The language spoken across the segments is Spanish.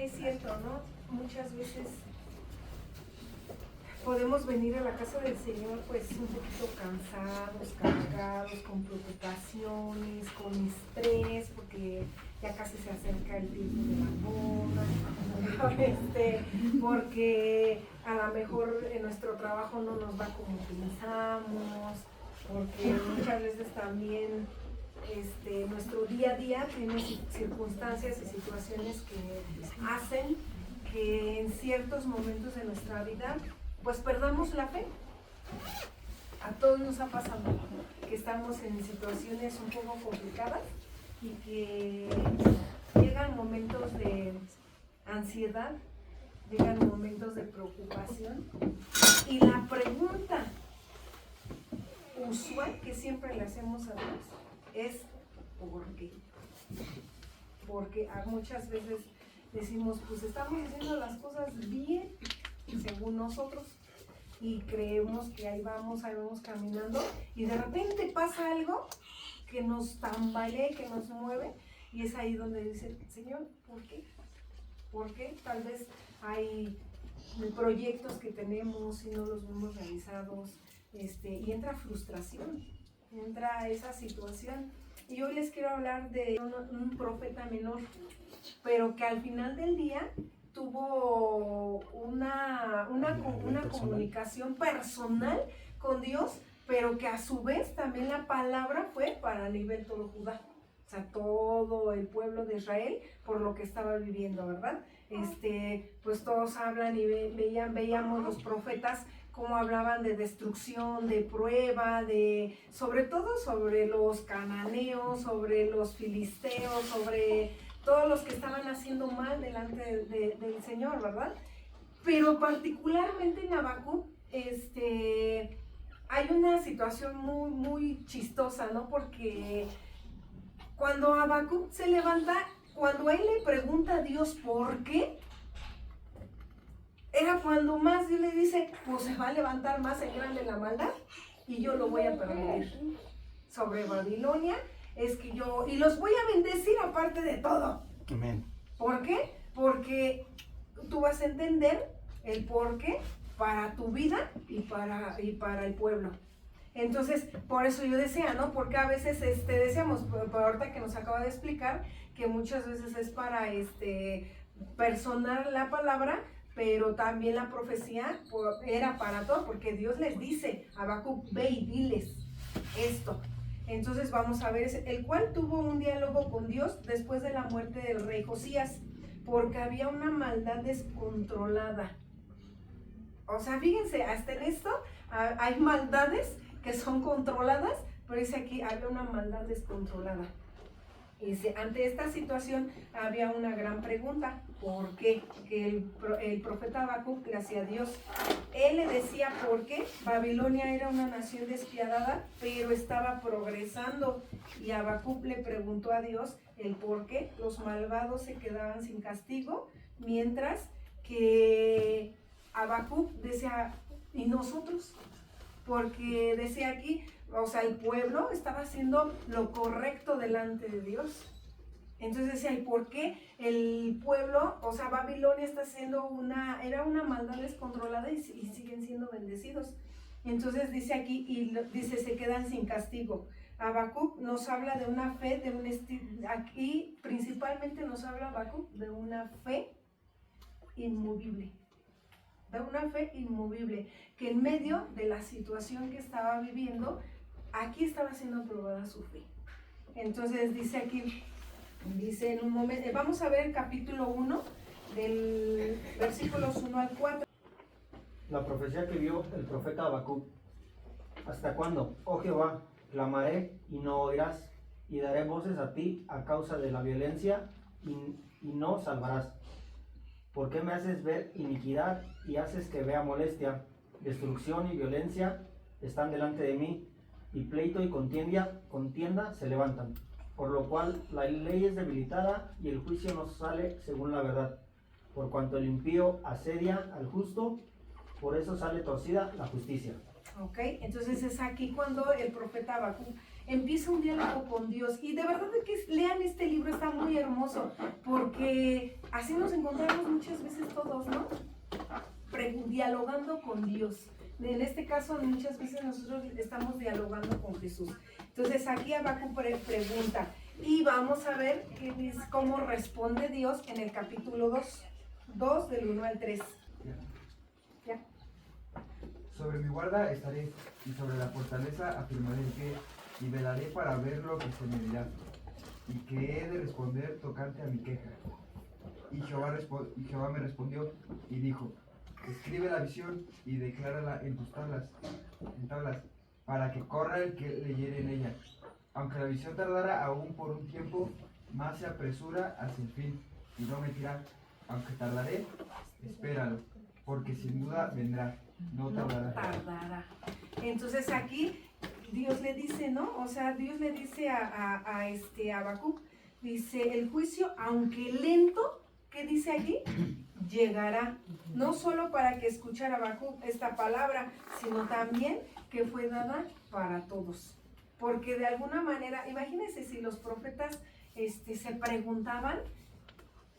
es cierto, ¿no? Muchas veces podemos venir a la casa del Señor pues un poquito cansados, cargados, con preocupaciones, con estrés, porque ya casi se acerca el tiempo de la boda, porque a lo mejor en nuestro trabajo no nos va como pensamos, porque muchas veces también nuestro día a día tiene circunstancias y situaciones que hacen que en ciertos momentos de nuestra vida pues perdamos la fe. A todos nos ha pasado que estamos en situaciones un poco complicadas y que llegan momentos de ansiedad, llegan momentos de preocupación, y la pregunta usual que siempre le hacemos a Dios es ¿por qué? Porque muchas veces decimos, pues estamos haciendo las cosas bien según nosotros y creemos que ahí vamos caminando, y de repente pasa algo que nos tambalea, que nos mueve, y es ahí donde dice, Señor, ¿por qué? ¿Por qué? Tal vez hay proyectos que tenemos y no los vemos realizados, y entra frustración, entra esa situación. Y hoy les quiero hablar de un profeta menor, pero que al final del día tuvo una comunicación personal con Dios, pero que a su vez también la palabra fue para nivel todo Judá, o sea, todo el pueblo de Israel, por lo que estaba viviendo, ¿verdad? Pues todos hablan y veíamos los profetas cómo hablaban de destrucción, de prueba, sobre todo sobre los cananeos, sobre los filisteos, sobre todos los que estaban haciendo mal delante del Señor, ¿verdad? Pero particularmente en Habacuc, hay una situación muy, muy chistosa, ¿no? Porque cuando Habacuc se levanta, cuando él le pregunta a Dios por qué, era cuando más Dios le dice, pues se va a levantar más en grande la maldad y yo lo voy a permitir sobre Babilonia, y los voy a bendecir aparte de todo. Amén. ¿Por qué? Porque tú vas a entender el por qué para tu vida y para el pueblo. Entonces, por eso yo decía, ¿no? Porque a veces decíamos, por ahorita que nos acaba de explicar, que muchas veces es para personar la palabra, pero también la profecía era para todo, porque Dios les dice, Habacuc, ve y diles esto. Entonces vamos a ver, el cual tuvo un diálogo con Dios después de la muerte del rey Josías, porque había una maldad descontrolada. O sea, fíjense, hasta en esto hay maldades que son controladas, pero dice aquí, había una maldad descontrolada. Y dice, ante esta situación había una gran pregunta, ¿por qué? Que el profeta Habacuc le hacía a Dios. Él le decía, ¿por qué? Babilonia era una nación despiadada, pero estaba progresando. Y Habacuc le preguntó a Dios el por qué los malvados se quedaban sin castigo, mientras que Habacuc decía, ¿y nosotros? Porque decía aquí, o sea, el pueblo estaba haciendo lo correcto delante de Dios. Entonces decía, ¿y por qué el pueblo, o sea, Babilonia está haciendo era una maldad descontrolada y siguen siendo bendecidos? Entonces dice aquí, dice, se quedan sin castigo. Habacuc nos habla de una fe, aquí principalmente nos habla Habacuc de una fe inmovible. De una fe inmovible, que en medio de la situación que estaba viviendo, aquí estaba siendo probada su fe. Entonces dice aquí, dice en un momento, vamos a ver el capítulo 1, del versículos 1 al 4. La profecía que vio el profeta Habacuc. ¿Hasta cuándo, oh Jehová, clamaré y no oirás, y daré voces a ti a causa de la violencia, y no salvarás? ¿Por qué me haces ver iniquidad y haces que vea molestia? Destrucción y violencia están delante de mí, y pleito y contienda se levantan. Por lo cual la ley es debilitada y el juicio no sale según la verdad. Por cuanto el impío asedia al justo, por eso sale torcida la justicia. Ok, entonces es aquí cuando el profeta Habacuc empieza un diálogo con Dios, y de verdad que lean este libro, está muy hermoso, porque Así nos encontramos muchas veces todos, ¿no? Dialogando con Dios. En este caso, muchas veces nosotros estamos dialogando con Jesús. Entonces, aquí Habacuc pregunta, y vamos a ver cómo responde Dios en el capítulo 2 del 1 al 3. ¿Ya? Sobre mi guarda estaré, y sobre la fortaleza afirmaré el pie, y velaré para ver lo que se me dirá, y que he de responder tocante a mi queja. Y Jehová me respondió y dijo, escribe la visión y declárala en tus tablas, para que corra el que leyere en ella. Aunque la visión tardara aún por un tiempo, más se apresura hacia el fin, y no mentirá. Aunque tardaré, espéralo, porque sin duda vendrá, no tardará. Entonces aquí Dios le dice, ¿no? O sea, Dios le dice a Habacuc, dice, el juicio, aunque lento, ¿qué dice aquí? Llegará, no solo para que escuchara Habacuc esta palabra, sino también que fue dada para todos. Porque de alguna manera, imagínense si los profetas se preguntaban,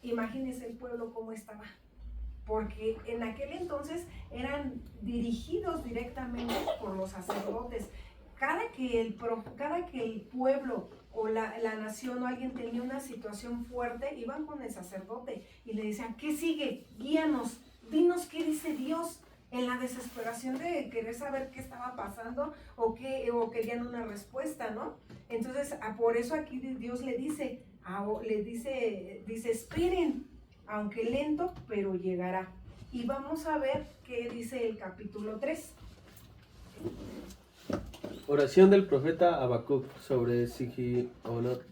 imagínense el pueblo cómo estaba. Porque en aquel entonces eran dirigidos directamente por los sacerdotes. Cada que el pueblo o la nación o alguien tenía una situación fuerte, iban con el sacerdote y le decían, ¿qué sigue? Guíanos, dinos qué dice Dios, en la desesperación de querer saber qué estaba pasando o querían una respuesta, ¿no? Entonces, por eso aquí Dios le dice, esperen, aunque lento, pero llegará. Y vamos a ver qué dice el capítulo 3. Oración del profeta Habacuc sobre Sigionot.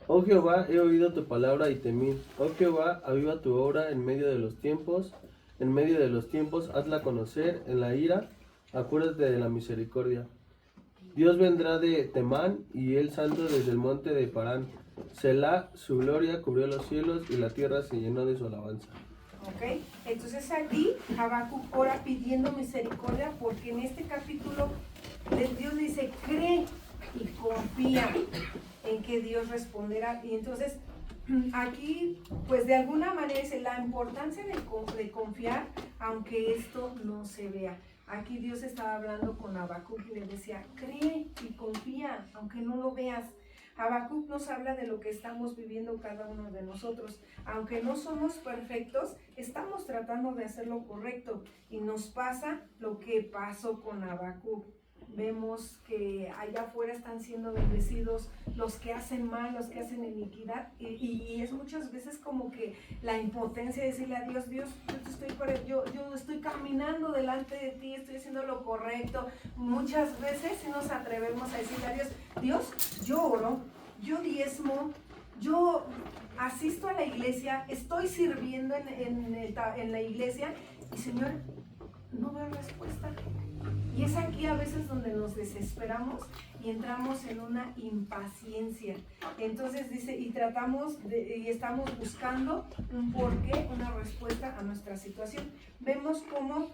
Oh Jehová, he oído tu palabra y temí. Oh Jehová, aviva tu obra en medio de los tiempos. En medio de los tiempos, hazla conocer. En la ira, acuérdate de la misericordia. Dios vendrá de Temán y el santo desde el monte de Parán. Selah, su gloria cubrió los cielos y la tierra se llenó de su alabanza. Ok, entonces aquí Habacuc ora pidiendo misericordia porque en este capítulo Dios dice, cree y confía en que Dios responderá. Y entonces aquí, pues de alguna manera dice la importancia de confiar, aunque esto no se vea. Aquí Dios estaba hablando con Habacuc y le decía, cree y confía, aunque no lo veas. Habacuc nos habla de lo que estamos viviendo cada uno de nosotros. Aunque no somos perfectos, estamos tratando de hacer lo correcto. Y nos pasa lo que pasó con Habacuc. Vemos que allá afuera están siendo bendecidos los que hacen mal, los que hacen iniquidad. Y es muchas veces como que la impotencia de decirle a Dios, Dios, yo estoy caminando delante de ti, estoy haciendo lo correcto. Muchas veces si nos atrevemos a decirle a Dios, Dios, yo oro, yo diezmo, yo asisto a la iglesia, estoy sirviendo en la iglesia y Señor, no veo respuesta. Y es aquí a veces donde nos desesperamos y entramos en una impaciencia. Entonces dice, y estamos buscando un porqué, una respuesta a nuestra situación. Vemos cómo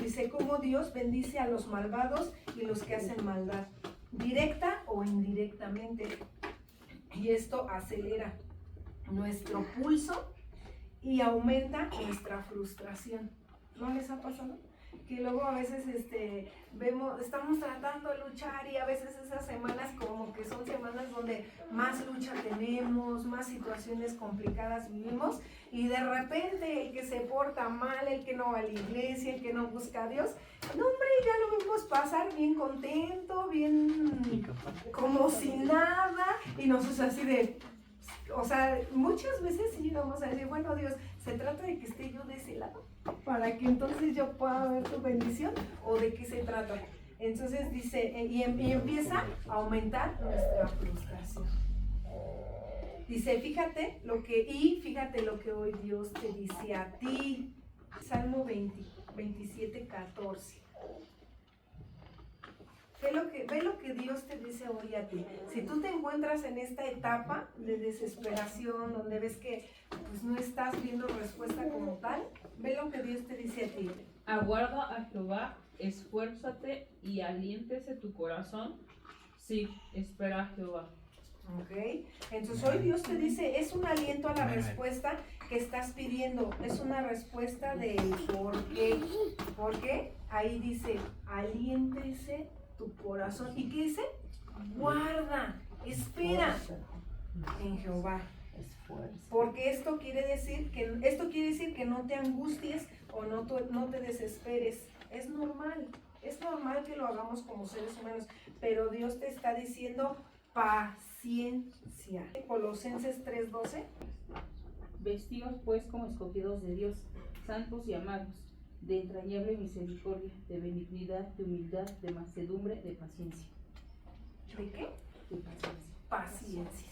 dice cómo Dios bendice a los malvados y los que hacen maldad, directa o indirectamente. Y esto acelera nuestro pulso y aumenta nuestra frustración. ¿No les ha pasado? Que luego a veces estamos tratando de luchar y a veces esas semanas como que son semanas donde más lucha tenemos, más situaciones complicadas vivimos y de repente el que se porta mal, el que no va a la iglesia, el que no busca a Dios, no hombre, ya lo vimos pasar bien contento, bien como si nada y nosotros así de... O sea, muchas veces sí llegamos a decir, bueno Dios, se trata de que esté yo de ese lado para que entonces yo pueda ver tu bendición, o de qué se trata. Entonces dice, y empieza a aumentar nuestra frustración. Dice, fíjate lo que hoy Dios te dice a ti. Salmo 27, 14. Ve lo que Dios te dice hoy a ti. Si tú te encuentras en esta etapa de desesperación, donde ves que pues, no estás viendo respuesta como tal, ve lo que Dios te dice a ti. Aguarda a Jehová, esfuérzate y aliéntese tu corazón. Sí, espera a Jehová. ¿Ok? Entonces hoy Dios te dice, es un aliento a la respuesta que estás pidiendo, es una respuesta del por qué. ¿Por qué? Ahí dice, aliéntese tu corazón. ¿Y qué dice? Guarda, espera en Jehová. Porque esto quiere decir que no te angusties o no te desesperes. Es normal que lo hagamos como seres humanos, pero Dios te está diciendo paciencia. Colosenses 3:12. Vestíos pues como escogidos de Dios, santos y amados, de entrañable misericordia, de benignidad, de humildad, de mansedumbre, de paciencia. ¿De qué? De paciencia. Paciencia.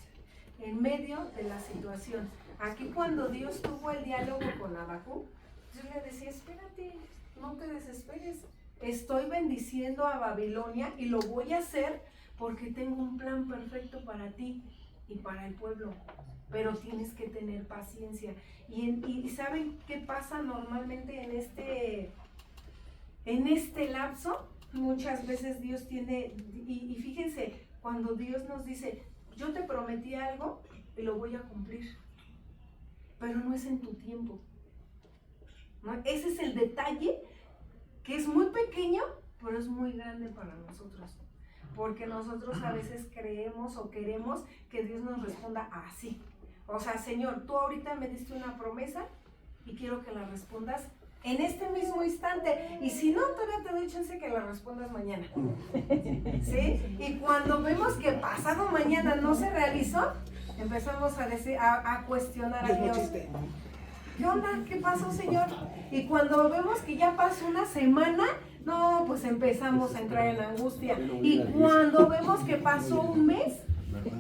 En medio de la situación. Aquí cuando Dios tuvo el diálogo con Habacuc, Dios le decía, espérate, no te desesperes. Estoy bendiciendo a Babilonia y lo voy a hacer porque tengo un plan perfecto para ti y para el pueblo. Pero tienes que tener paciencia. Y ¿saben qué pasa normalmente en este lapso? Muchas veces Dios tiene, y fíjense, cuando Dios nos dice, yo te prometí algo y lo voy a cumplir, pero no es en tu tiempo, ¿no? Ese es el detalle, que es muy pequeño, pero es muy grande para nosotros, porque nosotros a veces creemos o queremos que Dios nos responda así. O sea, Señor, tú ahorita me diste una promesa y quiero que la respondas en este mismo instante, y si no, todavía te doy chance que la respondas mañana. ¿Sí? Y cuando vemos que pasado mañana no se realizó, empezamos a decir, a cuestionar a Dios. ¿Qué onda? ¿Qué pasó, Señor? Y cuando vemos que ya pasó una semana, no, pues empezamos a entrar en angustia. Y cuando vemos que pasó un mes,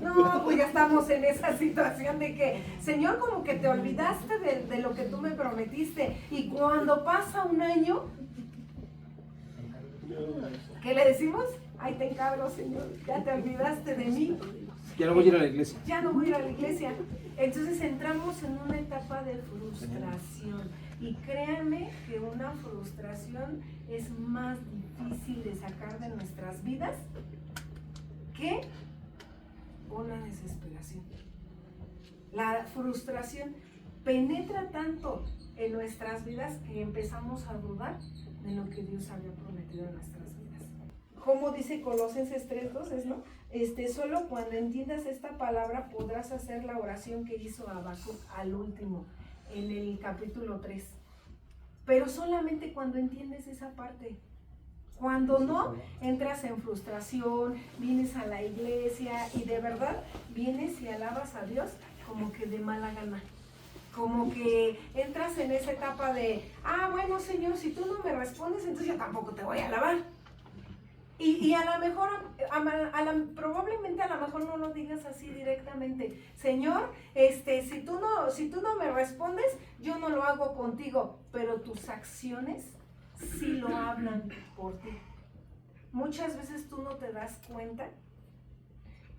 no, pues ya estamos en esa situación de que, Señor, como que te olvidaste de lo que tú me prometiste. Y cuando pasa un año, ¿qué le decimos? Ay, te encargo, Señor, ya te olvidaste de mí. Ya no voy a ir a la iglesia. Ya no voy a ir a la iglesia. Entonces entramos en una etapa de frustración. Y créanme que una frustración es más difícil de sacar de nuestras vidas que una desesperación. La frustración penetra tanto en nuestras vidas que empezamos a dudar de lo que Dios había prometido en nuestras vidas. Como dice Colosenses 3:2, ¿no? Solo cuando entiendas esta palabra podrás hacer la oración que hizo Habacuc al último, en el capítulo 3. Pero solamente cuando entiendes esa parte. Cuando no, entras en frustración, vienes a la iglesia y de verdad vienes y alabas a Dios como que de mala gana. Como que entras en esa etapa de, bueno, Señor, si tú no me respondes, entonces yo tampoco te voy a alabar. Y a lo mejor, probablemente a lo mejor no lo digas así directamente. Señor, si tú no me respondes, yo no lo hago contigo, pero tus acciones sí lo hablan por ti. Muchas veces tú no te das cuenta,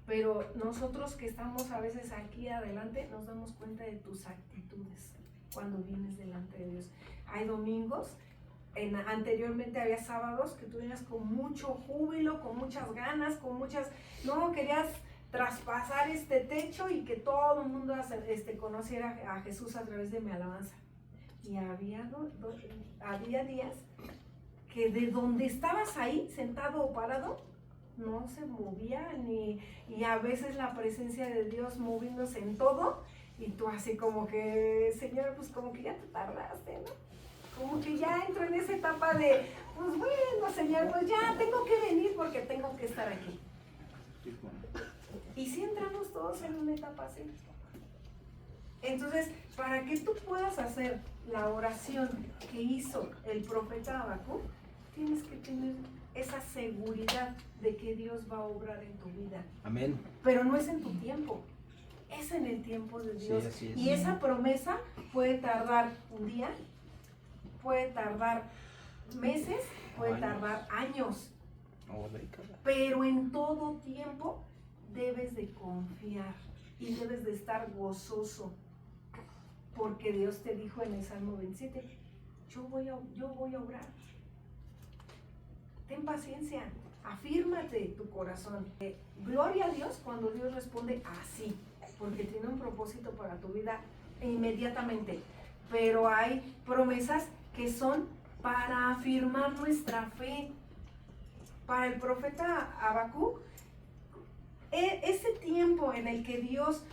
pero nosotros que estamos a veces aquí adelante nos damos cuenta de tus actitudes cuando vienes delante de Dios. Hay domingos, anteriormente había sábados que tú vienes con mucho júbilo, con muchas ganas, querías traspasar este techo y que todo el mundo conociera a Jesús a través de mi alabanza. Y había días que de donde estabas ahí, sentado o parado, no se movía y a veces la presencia de Dios moviéndose en todo, y tú así como que, Señor, pues como que ya te tardaste, ¿no? Como que ya entro en esa etapa de, pues bueno, Señor, pues ya tengo que venir porque tengo que estar aquí. Y si entramos todos en una etapa así. Entonces, para que tú puedas hacer la oración que hizo el profeta Habacuc, tienes que tener esa seguridad de que Dios va a obrar en tu vida. Amén. Pero no es en tu tiempo, es en el tiempo de Dios. Sí, así es. Y esa promesa puede tardar un día, puede tardar meses, puede tardar años. Pero en todo tiempo debes de confiar y debes de estar gozoso. Porque Dios te dijo en el Salmo 27, yo voy a obrar. Ten paciencia, afírmate tu corazón. Gloria a Dios cuando Dios responde así, porque tiene un propósito para tu vida inmediatamente. Pero hay promesas que son para afirmar nuestra fe. Para el profeta Habacuc, ese tiempo en el que Dios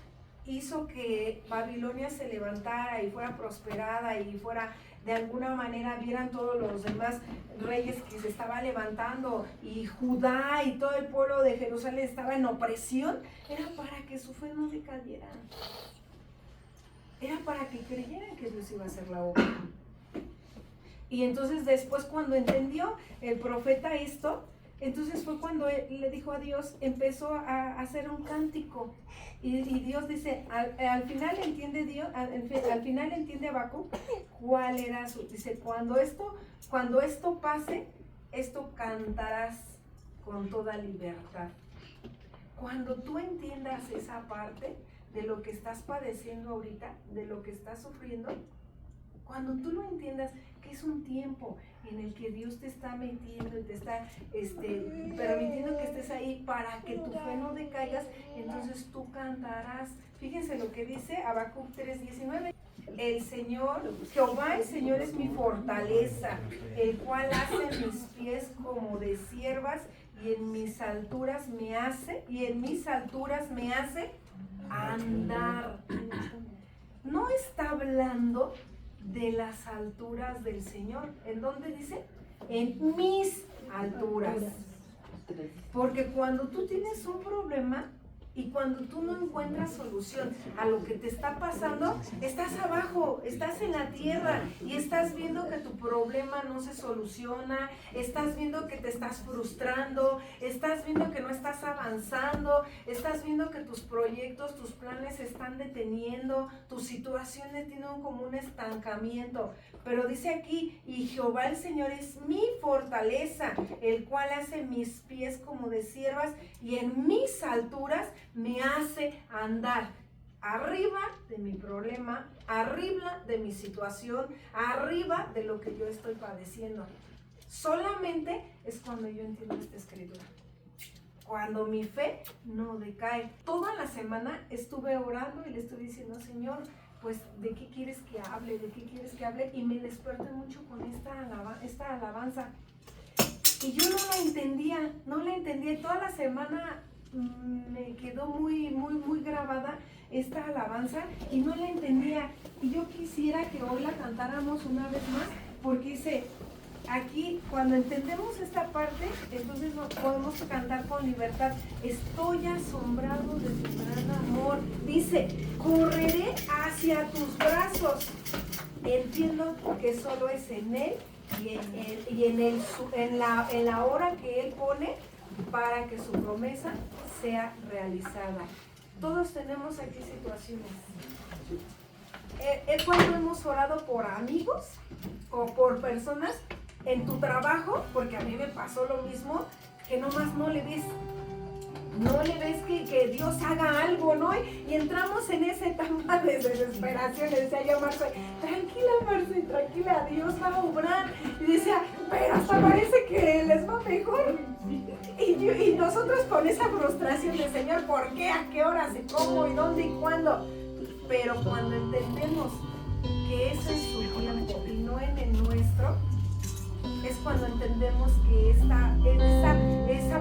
hizo que Babilonia se levantara y fuera prosperada y fuera, de alguna manera, vieran todos los demás reyes que se estaban levantando y Judá y todo el pueblo de Jerusalén estaba en opresión, era para que su fe no decayera. Era para que creyeran que Dios iba a hacer la obra. Y entonces después, cuando entendió el profeta esto, entonces fue cuando él le dijo a Dios, empezó a hacer un cántico. Y Dios dice, al final entiende Dios, al final entiende Habacuc cuál era su, dice, cuando esto pase, esto cantarás con toda libertad. Cuando tú entiendas esa parte de lo que estás padeciendo ahorita, de lo que estás sufriendo, cuando tú lo entiendas, que es un tiempo en el que Dios te está metiendo y te está permitiendo que estés ahí para que tu fe no decaigas, entonces tú cantarás. Fíjense lo que dice Habacuc 3:19. El Señor, Jehová el Señor es mi fortaleza, el cual hace mis pies como de ciervas y en mis alturas me hace andar. No está hablando de las alturas del Señor. ¿En dónde dice? En mis alturas. Porque cuando tú tienes un problema y cuando tú no encuentras solución a lo que te está pasando, estás abajo, estás en la tierra y estás viendo que tu problema no se soluciona, estás viendo que te estás frustrando, estás viendo que no estás avanzando, estás viendo que tus proyectos, tus planes se están deteniendo, tus situaciones tienen como un estancamiento. Pero dice aquí, y Jehová el Señor es mi fortaleza, el cual hace mis pies como de ciervas y en mis alturas me hace andar. Arriba de mi problema, arriba de mi situación, arriba de lo que yo estoy padeciendo. Solamente es cuando yo entiendo esta escritura. Cuando mi fe no decae. Toda la semana estuve orando y le estuve diciendo, Señor, pues, ¿de qué quieres que hable? ¿De qué quieres que hable? Y me desperté mucho con esta alabanza. Y yo no la entendía. Toda la semana me quedó muy grabada esta alabanza y no la entendía. Y yo quisiera que hoy la cantáramos una vez más, porque dice, aquí cuando entendemos esta parte, entonces nos podemos cantar con libertad. Estoy asombrado de tu gran amor. Dice, correré hacia tus brazos. Entiendo que solo es en Él y en la hora que Él pone para que su promesa sea realizada. Todos tenemos aquí situaciones. Es cuando hemos orado por amigos o por personas en tu trabajo, porque a mí me pasó lo mismo, que nomás no le ves que Dios haga algo, ¿no? Y entramos en esa etapa de desesperación. Le decía yo a Marce, tranquila, Dios va a obrar. Y decía, pero hasta parece que les va mejor. Y nosotros con esa frustración de, Señor, ¿por qué? ¿A qué horas? ¿Y cómo? ¿Y dónde? ¿Y cuándo? Pero cuando entendemos que ese es su tiempo y no en el nuestro, es cuando entendemos que esa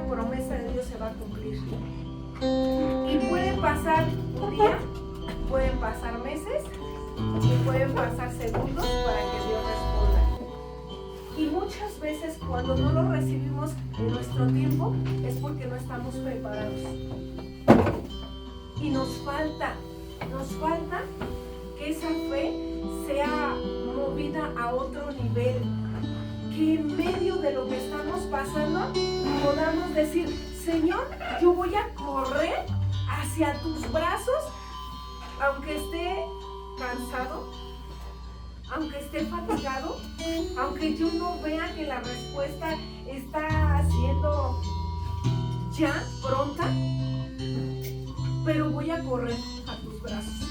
promesa de Dios se va a cumplir. Y puede pasar un día, pueden pasar meses y pueden pasar segundos para que Dios responda. Y muchas veces cuando no lo recibimos en nuestro tiempo es porque no estamos preparados. Y nos falta que esa fe sea movida a otro nivel. Que en medio de lo que estamos pasando podamos decir, Señor, yo voy a correr hacia tus brazos, aunque esté cansado, aunque esté fatigado, aunque yo no vea que la respuesta está siendo ya pronta, pero voy a correr a tus brazos.